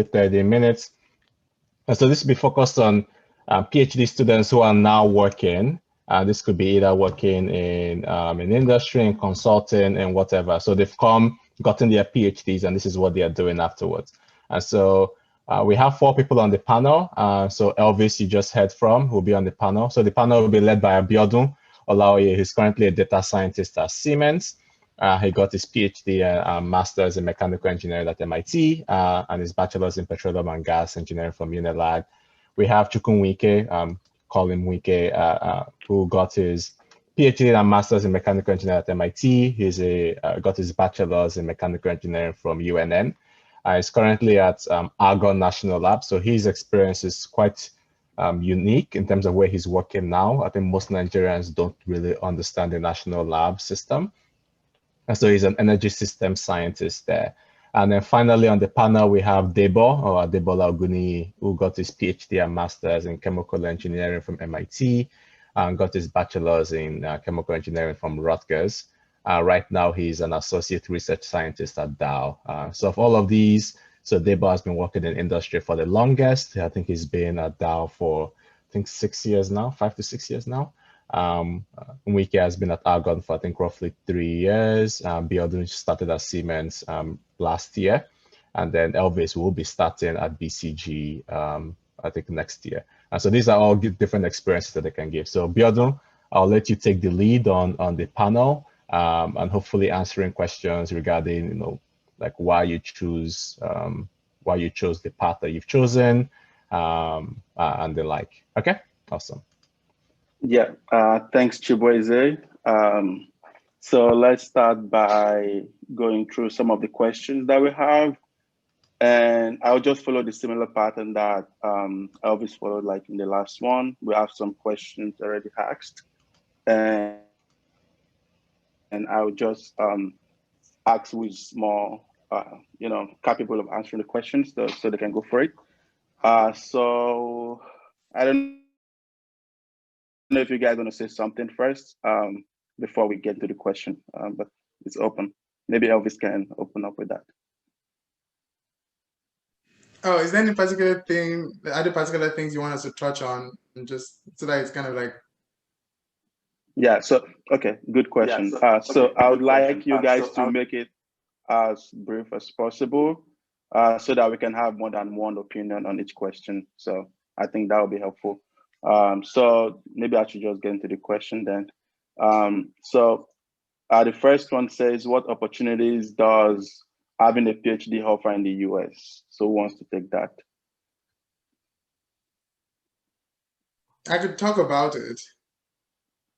30 minutes. And so this will be focused on PhD students who are now working. This could be either working in industry, in consulting, and whatever. So they've gotten their PhDs, and this is what they are doing afterwards. And so we have 4 people on the panel. So Elvis, you just heard from, will be on the panel. So the panel will be led by Abiodun Olaoye. He's currently a data scientist at Siemens. He got his PhD and master's in mechanical engineering at MIT and his bachelor's in petroleum and gas engineering from Unilag. We have Nwike, call him Nwike, who got his PhD and master's in mechanical engineering at MIT. He's got his bachelor's in mechanical engineering from UNN. He's currently at Argonne National Lab, so his experience is quite unique in terms of where he's working now. I think most Nigerians don't really understand the national lab system. And so he's an energy system scientist there. And then finally on the panel, we have Debo, or Adebola Oguni, who got his PhD and master's in chemical engineering from MIT and got his bachelor's in chemical engineering from Rutgers. Right now, he's an associate research scientist at Dow. So of all of these, so Debo has been working in industry for the longest. I think he's been at Dow for, I think 6 years now, 5 to 6 years now. Nwike has been at Argonne for I think roughly 3 years. Abiodun started at Siemens last year, and then Elvis will be starting at BCG I think next year. And so these are all different experiences that they can give. So Abiodun, I'll let you take the lead on the panel and hopefully answering questions regarding like why you chose the path that you've chosen and the like. Okay, awesome. Yeah, thanks, Chibueze. So let's start by going through some of the questions that we have. And I'll just follow the similar pattern that Elvis followed like in the last one. We have some questions already asked. And I'll just ask who is more, capable of answering the questions so they can go for it. So I don't know if you guys want to say something first before we get to the question, but it's open. Maybe Elvis can open up with that. Oh, is there any particular thing, other particular things you want us to touch on, and just so that it's kind of like? Yeah. So okay, good question. So I would like you guys to make it as brief as possible, so that we can have more than one opinion on each question. So I think that would be helpful. So maybe I should just get into the question then. So the first one says, what opportunities does having a PhD offer in the US? So who wants to take that? I could talk about it.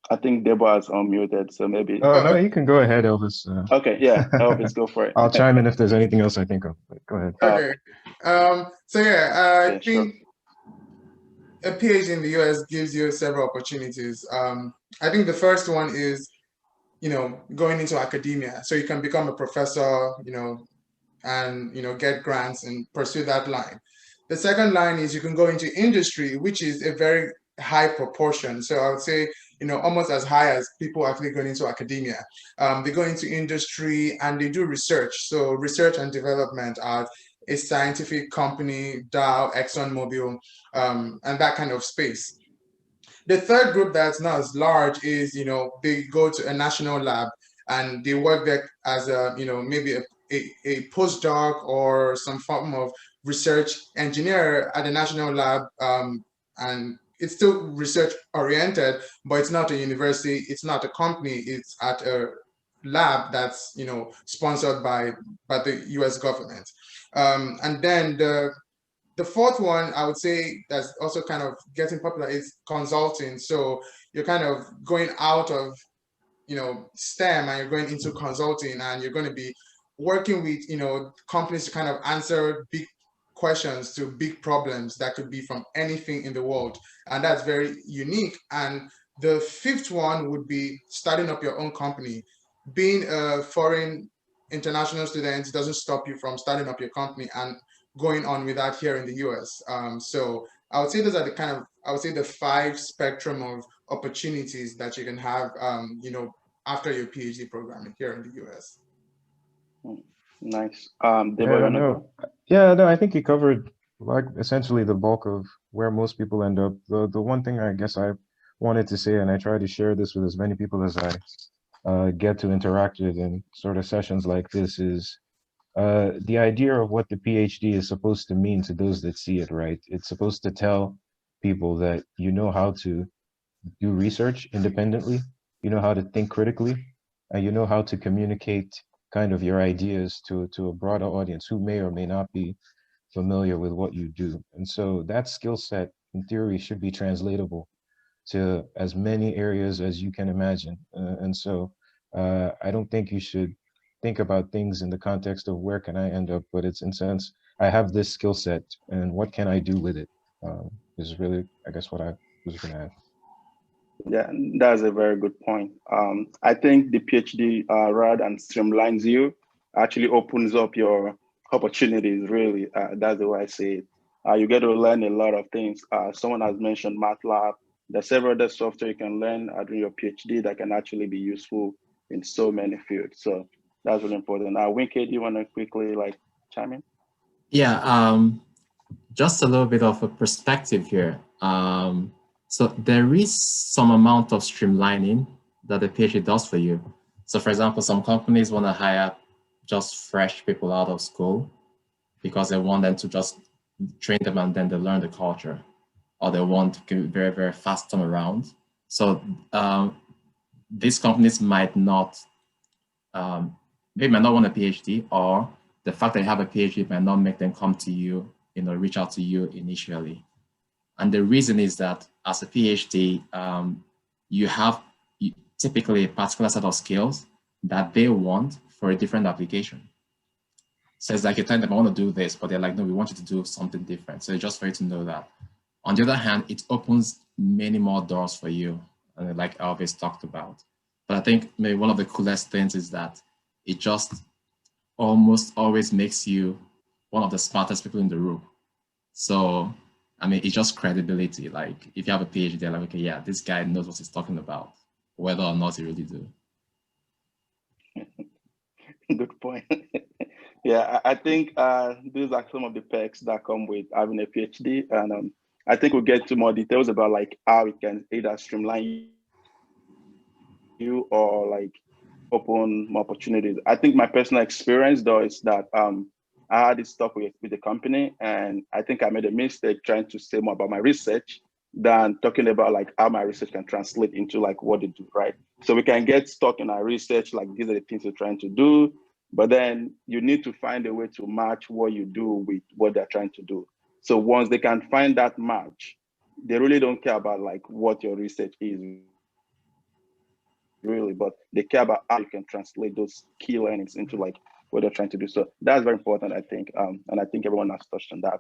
I think Debo has unmuted, so maybe. Oh, no, you can go ahead, Elvis. Okay, yeah, Elvis, go for it. I'll chime in if there's anything else I think of. Go ahead. Okay. So yeah, I think a PhD in the US gives you several opportunities. I think the first one is, going into academia. So you can become a professor, and, get grants and pursue that line. The second line is you can go into industry, which is a very high proportion. So I would say, almost as high as people actually going into academia. They go into industry and they do research. So research and development at a scientific company, Dow, ExxonMobil, and that kind of space. The third group that's not as large is, they go to a national lab and they work there as a, maybe a postdoc or some form of research engineer at a national lab, and it's still research oriented, but it's not a university, it's not a company, it's at a lab that's sponsored by the US government. And then the fourth one, I would say, that's also kind of getting popular is consulting. So you're kind of going out of STEM and you're going into consulting, and you're going to be working with companies to kind of answer big questions to big problems that could be from anything in the world, and that's very unique. And the fifth one would be starting up your own company. Being a foreign international student doesn't stop you from starting up your company and going on with that here in the US. So I would say those are the 5 spectrum of opportunities that you can have after your PhD program here in the US. Nice. Debo, I think you covered like essentially the bulk of where most people end up. The one thing I guess I wanted to say, and I try to share this with as many people as I get to interact with in sort of sessions like this, is the idea of what the PhD is supposed to mean to those that see it, right? It's supposed to tell people that you know how to do research independently, you know how to think critically, and you know how to communicate kind of your ideas to a broader audience who may or may not be familiar with what you do. And so that skill set, in theory, should be translatable to as many areas as you can imagine. And so I don't think you should think about things in the context of where can I end up, but it's in sense, I have this skill set and what can I do with it, is really, I guess, what I was going to add. Yeah, that's a very good point. I think the PhD, rather than streamlines you, actually opens up your opportunities, really. That's the way I say it. You get to learn a lot of things. Someone has mentioned MATLAB. There's several other software you can learn during your PhD that can actually be useful in so many fields. So that's really important. Nwike, do you want to quickly chime in? Yeah, just a little bit of a perspective here. So there is some amount of streamlining that the PhD does for you. So for example, some companies want to hire just fresh people out of school because they want them to just train them and then they learn the culture, or they want to give very, very fast turnaround. So these companies might not, they might not want a PhD, or the fact that you have a PhD might not make them come to you, reach out to you initially. And the reason is that as a PhD, you have typically a particular set of skills that they want for a different application. So it's like you're telling them, I want to do this, but they're like, no, we want you to do something different. So it's just for you to know that. On the other hand, it opens many more doors for you, like Elvis talked about. But I think maybe one of the coolest things is that it just almost always makes you one of the smartest people in the room. So, I mean, it's just credibility. Like if you have a PhD, they're like, okay, yeah, this guy knows what he's talking about, whether or not he really do. Good point. Yeah, I think these are some of the perks that come with having a PhD. And I think we'll get to more details about how it can either streamline you or open more opportunities. I think my personal experience though is that I had this talk with the company, and I think I made a mistake trying to say more about my research than talking about how my research can translate into what they do, right? So we can get stuck in our research, these are the things we're trying to do, but then you need to find a way to match what you do with what they're trying to do. So once they can find that match, they really don't care about what your research is, really, but they care about how you can translate those key learnings into what they're trying to do. So that's very important, I think, and I think everyone has touched on that.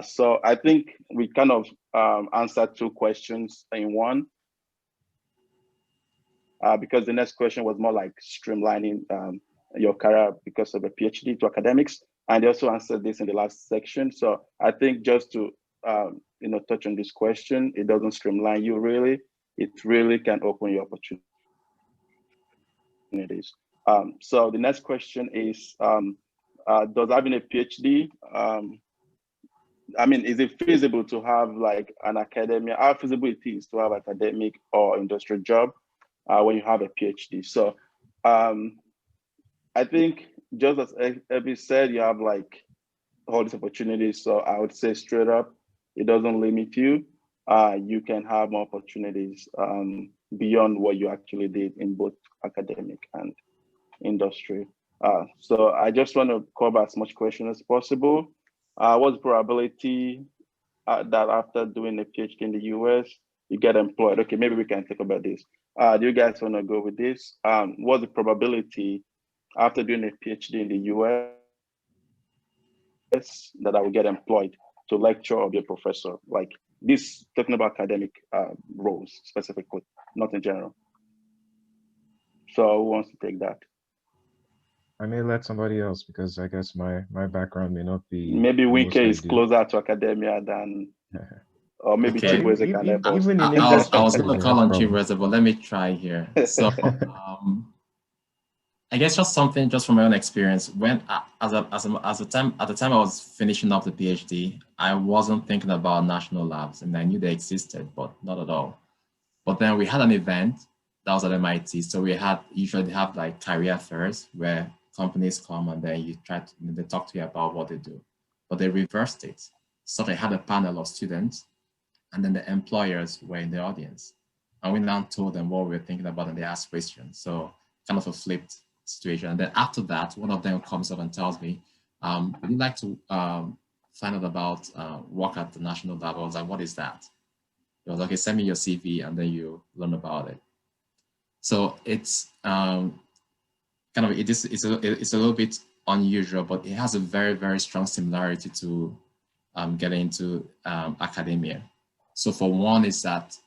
So I think we kind of answered two questions in one, because the next question was more streamlining your career because of a PhD to academics, and they also answered this in the last section. So I think just to touch on this question, it doesn't streamline you really. It really can open your opportunities. So the next question is, does having a PhD, I mean, is it feasible to have an academia, how feasible it is to have academic or industrial job when you have a PhD? So I think just as Elvis said, you have all these opportunities. So I would say straight up, it doesn't limit you. You can have more opportunities beyond what you actually did in both academic and industry. So I just want to cover as much question as possible. What's the probability that after doing a PhD in the US, you get employed? Okay, maybe we can talk about this. Do you guys want to go with this? What's the probability after doing a PhD in the US that I will get employed to lecture or be a professor? This, talking about academic roles specifically, not in general. So who wants to take that? I may let somebody else because I guess my background may not be. Maybe Nwike is closer to academia than, or maybe Okay. Chibueze can help us. Even in I was industry, going to call on Chibueze, but let me try here. So I guess just something just from my own experience. When at the time I was finishing up the PhD, I wasn't thinking about national labs. I mean, I knew they existed, but not at all. But then we had an event that was at MIT. So we usually have like career fairs where companies come and then they talk to you about what they do. But they reversed it. So they had a panel of students and then the employers were in the audience. And we now told them what we were thinking about and they asked questions. So kind of a flipped situation. And then after that, one of them comes up and tells me, would you like to find out about work at the National Lab? I was like, what is that? He was like, okay, send me your CV and then you learn about it. So it's it's a little bit unusual, but it has a very, very strong similarity to getting into academia. So for one is that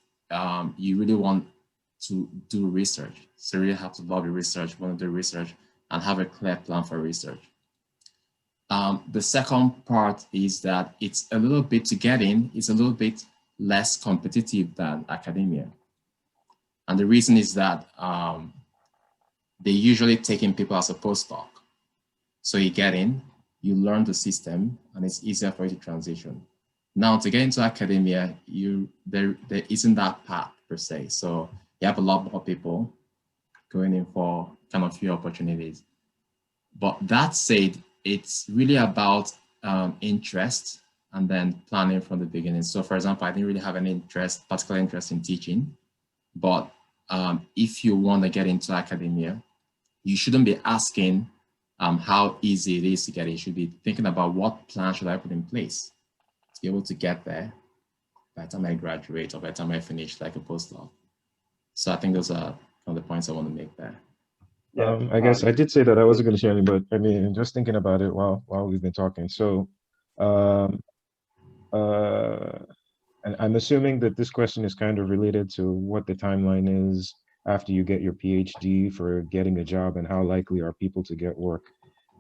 you really want to do research. So you really have to love your research, want to do research and have a clear plan for research. The second part is that it's a little bit to get in, it's a little bit less competitive than academia. And the reason is that they usually take in people as a postdoc. So you get in, you learn the system, and it's easier for you to transition. Now, to get into academia, there isn't that path per se. So you have a lot more people going in for kind of few opportunities. But that said, it's really about interest and then planning from the beginning. So for example, I didn't really have any particular interest in teaching, but if you want to get into academia, you shouldn't be asking how easy it is to get in. You should be thinking about what plan should I put in place to be able to get there by the time I graduate or by the time I finish like a postdoc. So I think those are kind of the points I want to make there. Yeah, I guess I did say that I wasn't going to share any, but I mean, just thinking about it while we've been talking. So, and I'm assuming that this question is kind of related to what the timeline is after you get your PhD for getting a job and how likely are people to get work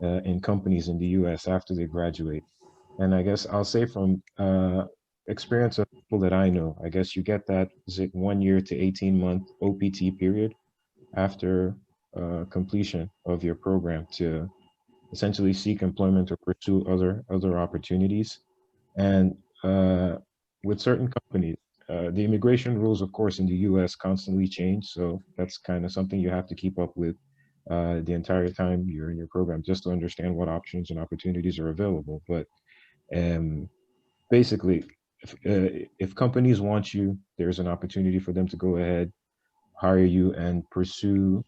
in companies in the US after they graduate. And I guess I'll say from experience of people that I know, I guess you get that, is it 1 year to 18-month OPT period after completion of your program to essentially seek employment or pursue other opportunities. And with certain companies, the immigration rules, of course, in the US constantly change. So that's kind of something you have to keep up with the entire time you're in your program, just to understand what options and opportunities are available. But basically, if companies want you, there's an opportunity for them to go ahead, hire you, and pursue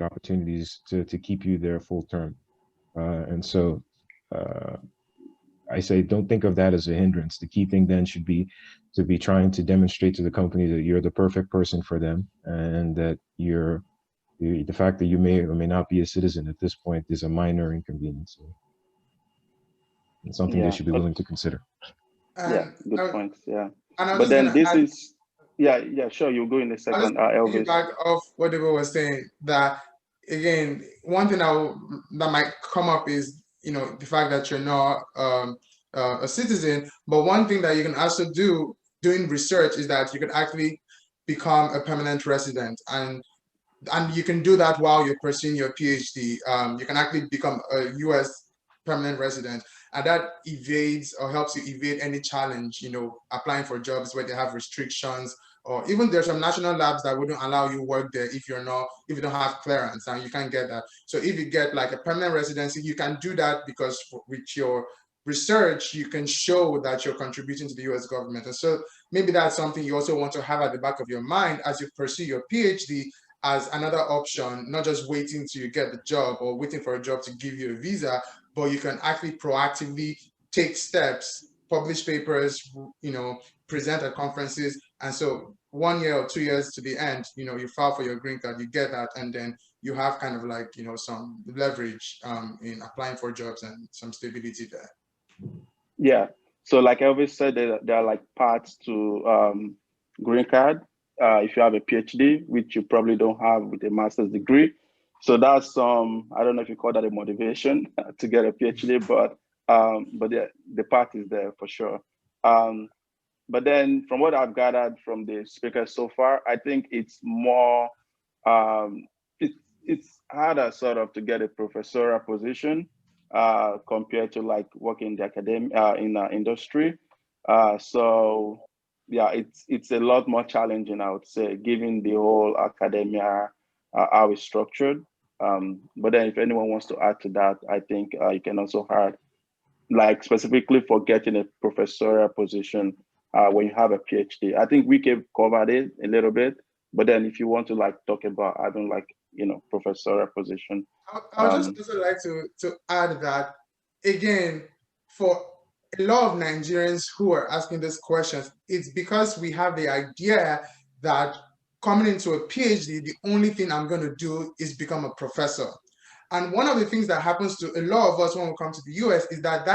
opportunities to keep you there full term. And so I say, don't think of that as a hindrance. The key thing then should be to be trying to demonstrate to the company that you're the perfect person for them, and that the fact that you may or may not be a citizen at this point is a minor inconvenience. It's something they should be willing to consider. Yeah, good points. Yeah, but then this is, yeah, sure. You'll go in a second, Elvis. Back off what Debo was saying, that again, one thing that might come up is, you know, the fact that you're not a citizen. But one thing that you can also do doing research is that you can actually become a permanent resident, and you can do that while you're pursuing your PhD. You can actually become a US permanent resident, and that evades or helps you evade any challenge, you know, applying for jobs where they have restrictions, or even there's some national labs that wouldn't allow you work there if you don't have clearance, and you can't get that. So if you get like a permanent residency, you can do that because with your research, you can show that you're contributing to the US government. And so maybe that's something you also want to have at the back of your mind as you pursue your PhD, as another option, not just waiting till you get the job or waiting for a job to give you a visa, but you can actually proactively take steps, publish papers, you know, present at conferences. And so 1 year or 2 years to the end, you know, you file for your green card, you get that, and then you have kind of like, you know, some leverage in applying for jobs and some stability there. Yeah. So like Elvis said, there are like paths to green card if you have a PhD, which you probably don't have with a master's degree. So that's I don't know if you call that a motivation to get a PhD, but yeah, the path is there for sure. But then from what I've gathered from the speakers so far, I think it's more, it's harder sort of to get a professorial position compared to like working in the academia in the industry. So yeah, it's a lot more challenging, I would say, given the whole academia how it's structured. But then if anyone wants to add to that, I think you can also add, like specifically for getting a professorial position when you have a PhD. I think we can cover it a little bit, but then if you want to like talk about having like, you know, professorial position. I would just also like to add that, again, for a lot of Nigerians who are asking these questions, it's because we have the idea that coming into a PhD, the only thing I'm going to do is become a professor. And one of the things that happens to a lot of us when we come to the US is that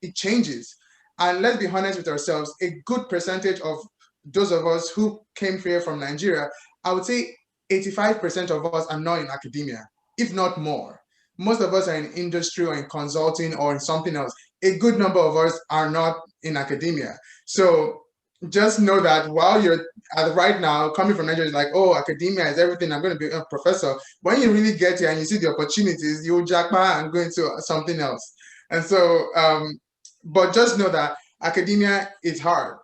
it changes. And let's be honest with ourselves, a good percentage of those of us who came here from Nigeria, I would say 85% of us are not in academia, if not more. Most of us are in industry or in consulting or in something else. A good number of us are not in academia. So just know that while you're right now coming from Nigeria, it's like, oh, academia is everything, I'm going to be a professor. When you really get here and you see the opportunities, you'll jackpot and go into something else. And so, but just know that academia is hard.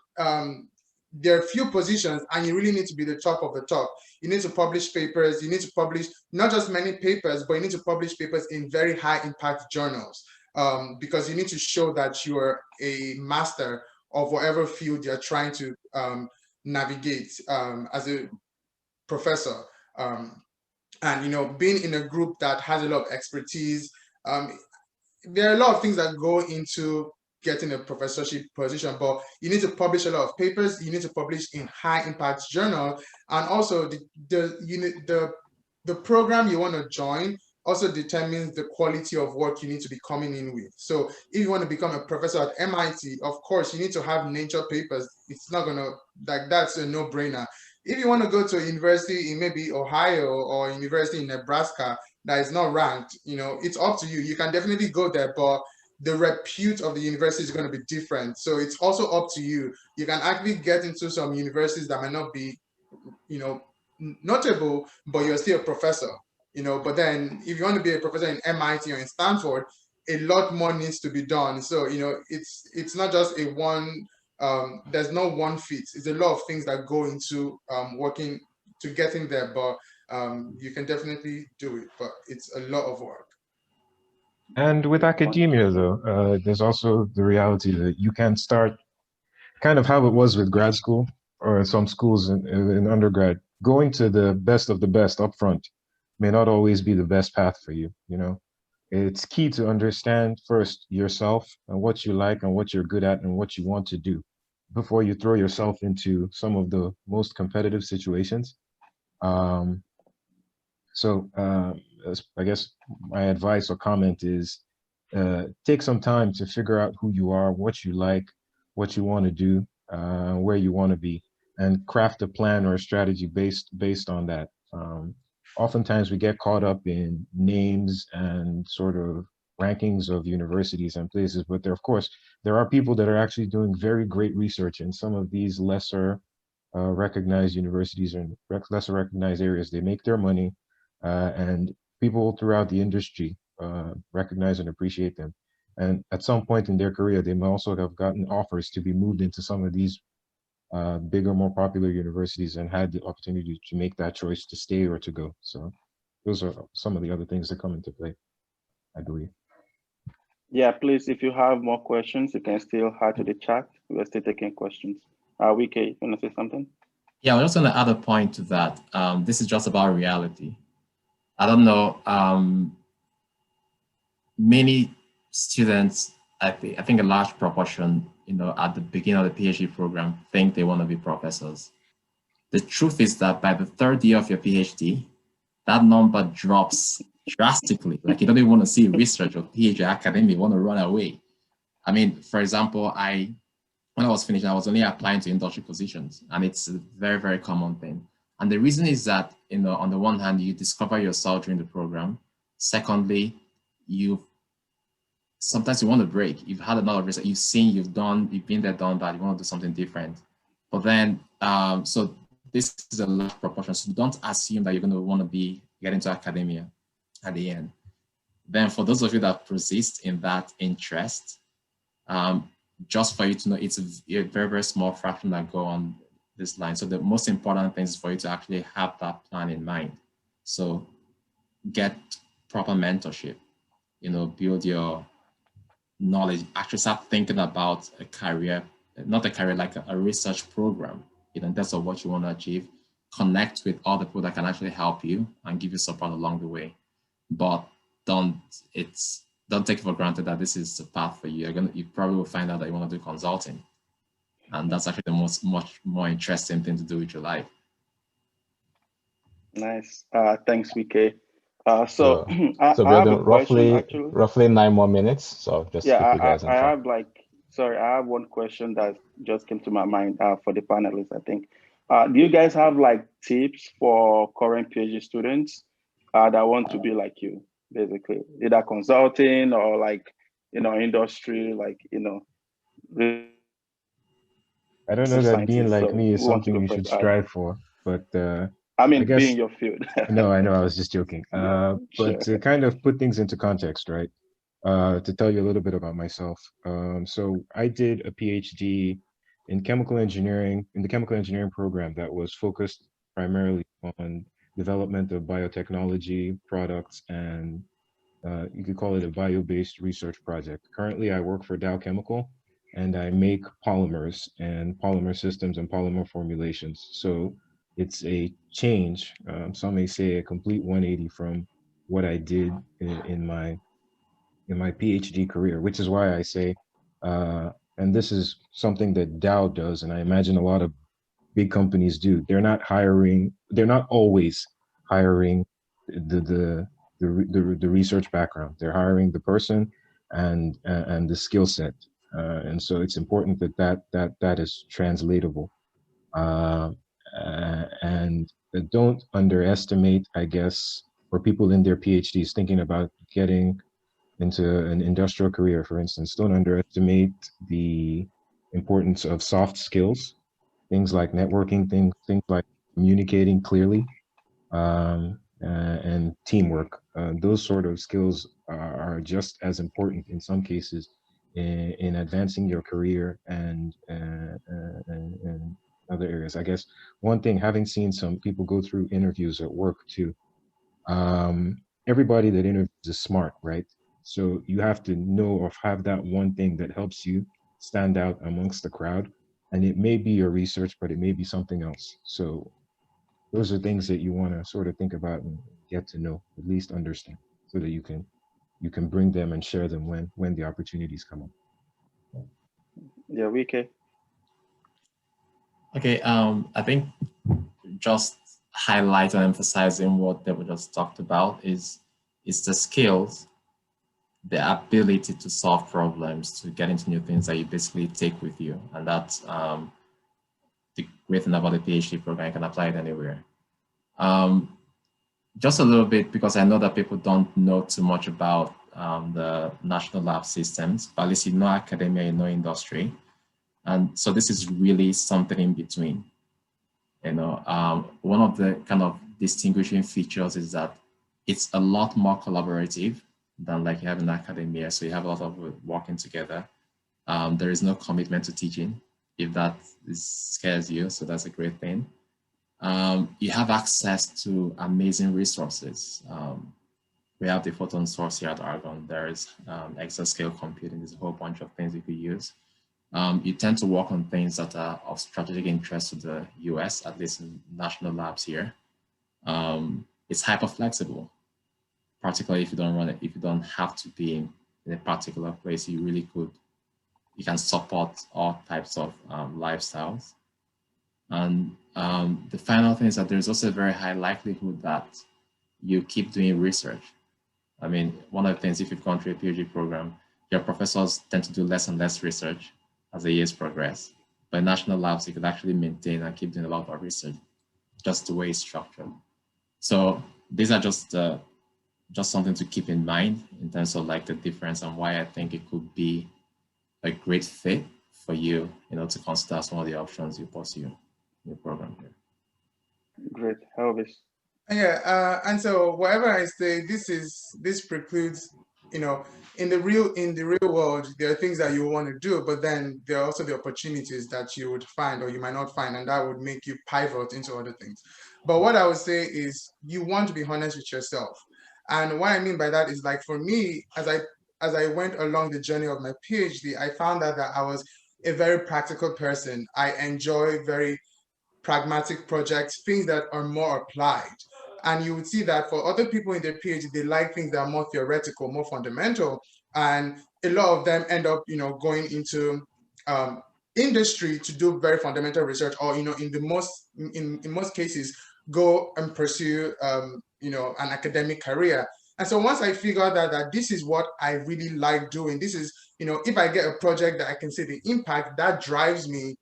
There are few positions and you really need to be the top of the top. You need to publish papers, you need to publish not just many papers, but you need to publish papers in very high impact journals, because you need to show that you are a master of whatever field you're trying to navigate as a professor. And, you know, being in a group that has a lot of expertise, there are a lot of things that go into getting a professorship position, but you need to publish a lot of papers, you need to publish in high impact journal, and also the program you want to join also determines the quality of work you need to be coming in with. So if you want to become a professor at MIT, of course, you need to have nature papers. It's not gonna, like, that's a no-brainer. If you want to go to a university in maybe Ohio or university in Nebraska that is not ranked, you know, it's up to you. You can definitely go there, but the repute of the university is going to be different. So it's also up to you. You can actually get into some universities that might not be, you know, notable, but you're still a professor, you know. But then if you want to be a professor in MIT or in Stanford, a lot more needs to be done. So, you know, it's not just a one, there's no one fit. It's a lot of things that go into working to getting there, but you can definitely do it, but it's a lot of work. And with academia, though, there's also the reality that you can start kind of how it was with grad school or some schools in undergrad. Going to the best of the best up front may not always be the best path for you, you know? It's key to understand first yourself and what you like and what you're good at and what you want to do before you throw yourself into some of the most competitive situations. So I guess my advice or comment is take some time to figure out who you are, what you like, what you want to do, where you want to be, and craft a plan or a strategy based on that. Oftentimes we get caught up in names and sort of rankings of universities and places, but of course, there are people that are actually doing very great research in some of these lesser recognized universities and lesser recognized areas. They make their money, and people throughout the industry recognize and appreciate them. And at some point in their career, they may also have gotten offers to be moved into some of these bigger, more popular universities and had the opportunity to make that choice to stay or to go. So those are some of the other things that come into play, I believe. Yeah, please, if you have more questions, you can still add to the chat. We're still taking questions. Nwike, you want to say something? Yeah, I was just going to add a point to that. This is just about reality. I don't know. Many students, I think a large proportion, you know, at the beginning of the PhD program, think they want to be professors. The truth is that by the third year of your PhD, that number drops drastically. Like, you don't even want to see research or PhD academia, you want to run away. I mean, for example, when I was finishing, I was only applying to industry positions, and it's a very, very common thing. And the reason is that, you know, on the one hand, you discover yourself during the program. Secondly, sometimes you want to break. You've had a lot of research, you've seen, you've been there, done that, you want to do something different. But then, so this is a large proportion. So don't assume that you're going to want to get into academia. at the end. Then for those of you that persist in that interest, just for you to know, it's a very, very small fraction that go on this line. So the most important thing is for you to actually have that plan in mind. So get proper mentorship, build your knowledge, actually start thinking about a career, not a career, like a research program, in terms of what you want to achieve. Connect with other people that can actually help you and give you support along the way. But don't take for granted that this is the path for you. You probably will find out that you want to do consulting. And that's actually the much more interesting thing to do with your life. Nice. Thanks, Nwike. So I have a question, actually. Roughly 9 more minutes. So just keep you guys on track. I have one question that just came to my mind for the panelists, I think. Do you guys have tips for current PhD students that want to be like you, basically, either consulting or industry, I don't know that being like me is who wants to something go you first? should strive for, but I mean, I guess, be in your field. No, I know, I was just joking. Sure. But to kind of put things into context, right? To tell you a little bit about myself. So I did a PhD in chemical engineering, in the chemical engineering program that was focused primarily on development of biotechnology products, and you could call it a bio-based research project. Currently, I work for Dow Chemical, and I make polymers and polymer systems and polymer formulations. So it's a change, some may say a complete 180 from what I did in my PhD career, which is why I say, and this is something that Dow does, and I imagine a lot of big companies do. They're not always hiring the research background. They're hiring the person and the skill set, and so it's important that is translatable. And don't underestimate, I guess, for people in their PhDs thinking about getting into an industrial career, for instance, don't underestimate the importance of soft skills, things like networking, things like communicating clearly, and teamwork. Those sort of skills are just as important in some cases in advancing your career and other areas. I guess one thing, having seen some people go through interviews at work too, everybody that interviews is smart, right? So you have to know or have that one thing that helps you stand out amongst the crowd. And it may be your research, but it may be something else. So those are things that you want to sort of think about and get to know, at least understand, so that you can bring them and share them when the opportunities come up. Yeah, Nwike. Okay, I think just highlight and emphasizing what Debo just talked about is the skills, the ability to solve problems, to get into new things that you basically take with you. And that's the great thing about the PhD program. You can apply it anywhere. Just a little bit, because I know that people don't know too much about the national lab systems, but at least you know academia, you know industry. And so this is really something in between. One of the kind of distinguishing features is that it's a lot more collaborative than like you have in academia. So you have a lot of working together. There is no commitment to teaching, if that scares you. So that's a great thing. You have access to amazing resources. We have the photon source here at Argonne. There is exascale computing. There's a whole bunch of things you could use. You tend to work on things that are of strategic interest to the US, at least in national labs here. It's hyper flexible, particularly if you don't run it, if you don't have to be in a particular place, you can support all types of lifestyles. And the final thing is that there's also a very high likelihood that you keep doing research. I mean, one of the things, if you've gone through a PhD program, your professors tend to do less and less research as the years progress. But in national labs, you could actually maintain and keep doing a lot of research, just the way it's structured. So these are just something to keep in mind in terms of like the difference and why I think it could be a great fit for you, to consider some of the options you pursue in your program here. Great, Elvis. Yeah, and so whatever I say, this precludes, you know, in the real world, there are things that you want to do, but then there are also the opportunities that you would find or you might not find, and that would make you pivot into other things. But what I would say is you want to be honest with yourself. And what I mean by that is, like, for me, as I went along the journey of my PhD, I found out that I was a very practical person. I enjoy very pragmatic projects, things that are more applied. And you would see that for other people in their PhD, they like things that are more theoretical, more fundamental. And a lot of them end up, going into industry to do very fundamental research, or, in most cases, go and pursue, an academic career. And so once I figured out that this is what I really like doing, this is, if I get a project that I can see the impact, that drives me,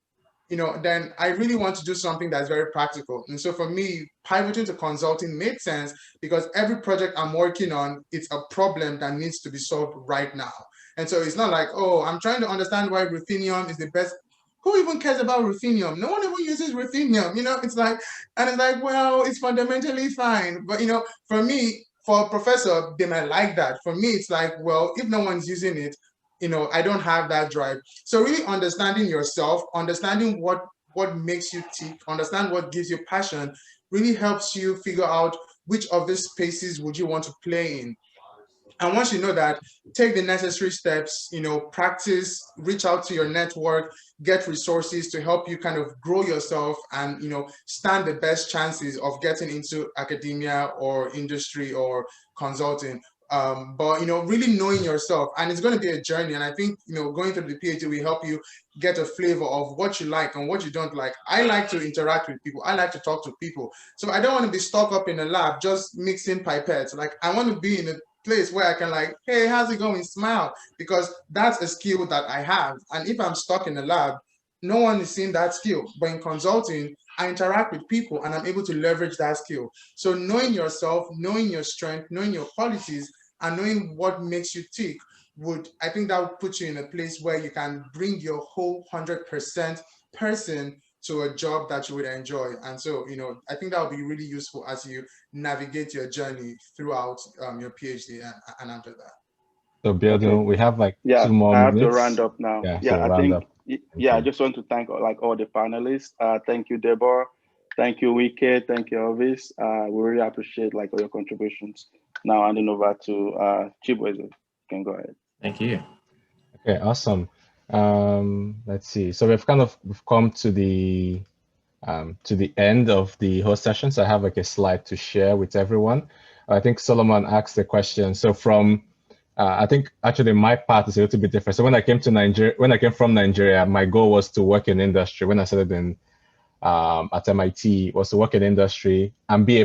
then I really want to do something that's very practical. And so for me, pivoting to consulting made sense because every project I'm working on, it's a problem that needs to be solved right now. And so it's not like, oh, I'm trying to understand why ruthenium is the best. Who even cares about ruthenium? No one even uses ruthenium, it's like, and it's like, well, it's fundamentally fine. But, for me, for a professor, they might like that. For me, it's like, well, if no one's using it, I don't have that drive. So really understanding yourself, understanding what makes you tick, understand what gives you passion, really helps you figure out which of these spaces would you want to play in. And once you know that, take the necessary steps, practice, reach out to your network, get resources to help you kind of grow yourself and, stand the best chances of getting into academia or industry or consulting. But, really knowing yourself, and it's going to be a journey. And I think, going through the PhD will help you get a flavor of what you like and what you don't like. I like to interact with people. I like to talk to people. So I don't want to be stuck up in a lab just mixing pipettes. Like, I want to be in a place where I can, like, hey, how's it going? Smile, because that's a skill that I have. And if I'm stuck in a lab, no one is seeing that skill. But in consulting, I interact with people and I'm able to leverage that skill. So knowing yourself, knowing your strength, knowing your qualities, and knowing what makes you tick I think that would put you in a place where you can bring your whole 100% person to a job that you would enjoy. And so, I think that would be really useful as you navigate your journey throughout your PhD and after that. So Abiodun, we have like 2 more I have minutes. to round up now. So I think, I just want to thank all the panelists. Thank you, Debo. Thank you, Nwike. Thank you, Elvis. We really appreciate all your contributions. Now handing over to Chibueze. You can go ahead. Thank you. Okay, awesome. Let's see. So we've come to the end of the whole session. So I have like a slide to share with everyone. I think Solomon asked the question. So from I think actually my part is a little bit different. So when I came from Nigeria, my goal was to work in industry. When I started at MIT, was to work in industry and be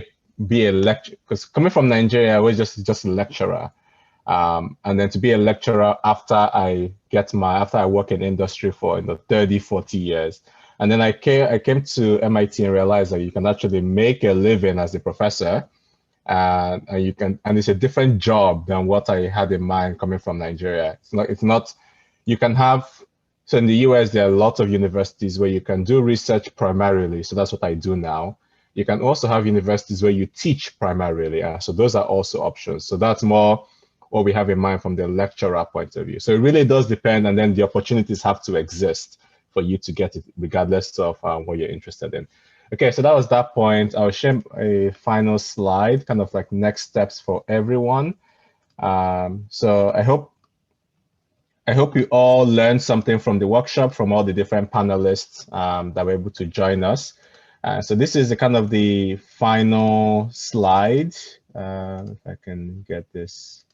a lecturer. Because coming from Nigeria, I was just a lecturer. And then to be a lecturer after I work in industry for 30, 40 years. And then I came to MIT and realized that you can actually make a living as a professor. And it's a different job than what I had in mind coming from Nigeria. So in the US, there are lots of universities where you can do research primarily. So that's what I do now. You can also have universities where you teach primarily. So those are also options. So that's more what we have in mind from the lecturer point of view. So it really does depend, and then the opportunities have to exist for you to get it, regardless of what you're interested in. Okay, so that was that point. I'll share a final slide, kind of like next steps for everyone. So I hope you all learned something from the workshop, from all the different panelists that were able to join us. So this is the final slide. If I can get this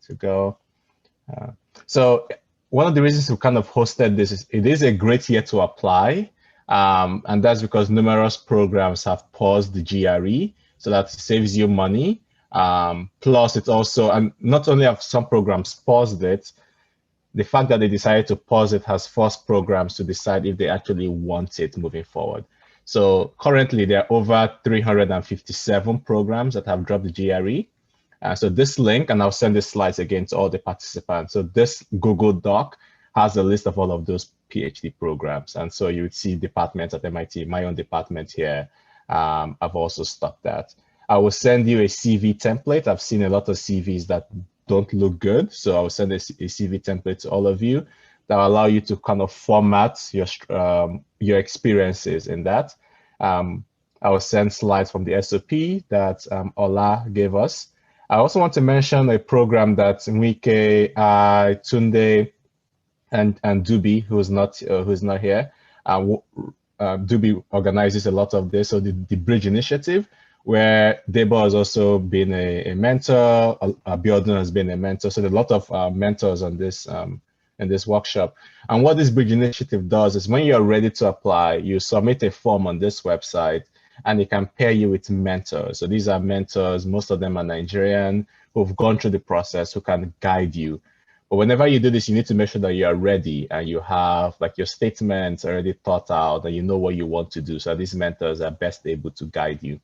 to go. So one of the reasons we kind of hosted this is it is a great year to apply. And that's because numerous programs have paused the GRE, so that saves you money. Plus, it's also, and not only have some programs paused it, the fact that they decided to pause it has forced programs to decide if they actually want it moving forward. So currently, there are over 357 programs that have dropped the GRE. So this link, and I'll send the slides again to all the participants. So this Google Doc has a list of all of those PhD programs. And so you would see departments at MIT, my own department here. I've also stopped that. I will send you a CV template. I've seen a lot of CVs that don't look good. So I will send a CV template to all of you that will allow you to kind of format your experiences in that. I will send slides from the SOP that Ola gave us. I also want to mention a program that Nwike, Tunde, and Dubi, who's not here. Dubi organizes a lot of this. So the Bridge Initiative, where Debo has also been a mentor, Abiodun has been a mentor. So there are a lot of mentors on this in this workshop. And what this Bridge Initiative does is when you're ready to apply, you submit a form on this website, and they can pair you with mentors. So these are mentors, most of them are Nigerian, who've gone through the process, who can guide you. But whenever you do this, you need to make sure that you are ready and you have like your statements already thought out and you know what you want to do. So these mentors are best able to guide you.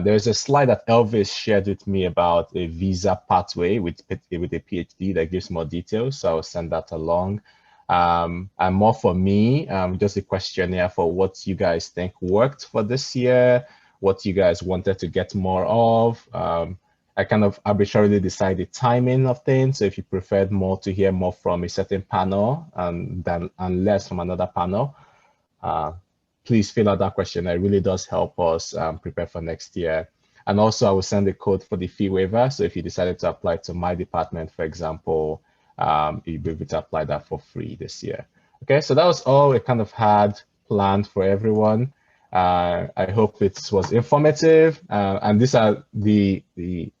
There's a slide that Elvis shared with me about a visa pathway with a PhD that gives more details. So I'll send that along. And more for me, just a questionnaire for what you guys think worked for this year, what you guys wanted to get more of. I kind of arbitrarily decide the timing of things. So if you preferred more to hear more from a certain panel and less from another panel, please fill out that questionnaire. It really does help us prepare for next year. And also I will send the code for the fee waiver. So if you decided to apply to my department, for example, you'll be able to apply that for free this year. Okay, so that was all we kind of had planned for everyone. I hope it was informative. And these are the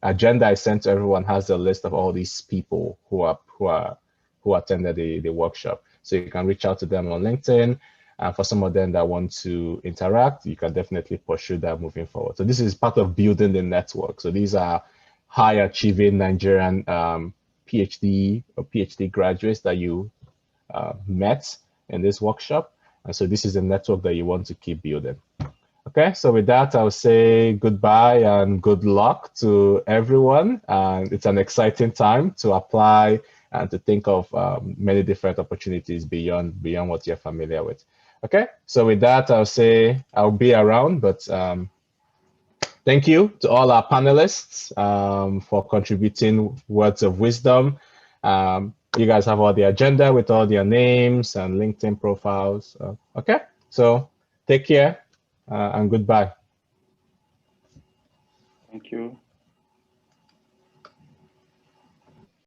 agenda I sent to everyone has a list of all these people who attended the workshop. So you can reach out to them on LinkedIn. And for some of them that want to interact, you can definitely pursue that moving forward. So this is part of building the network. So these are high achieving Nigerian PhD or PhD graduates that you met in this workshop. And so this is a network that you want to keep building. Okay, so with that, I'll say goodbye and good luck to everyone. And it's an exciting time to apply and to think of many different opportunities beyond what you're familiar with. Okay, so with that, I'll say I'll be around, but thank you to all our panelists for contributing words of wisdom. You guys have all the agenda with all their names and LinkedIn profiles. Okay, so take care and goodbye. Thank you.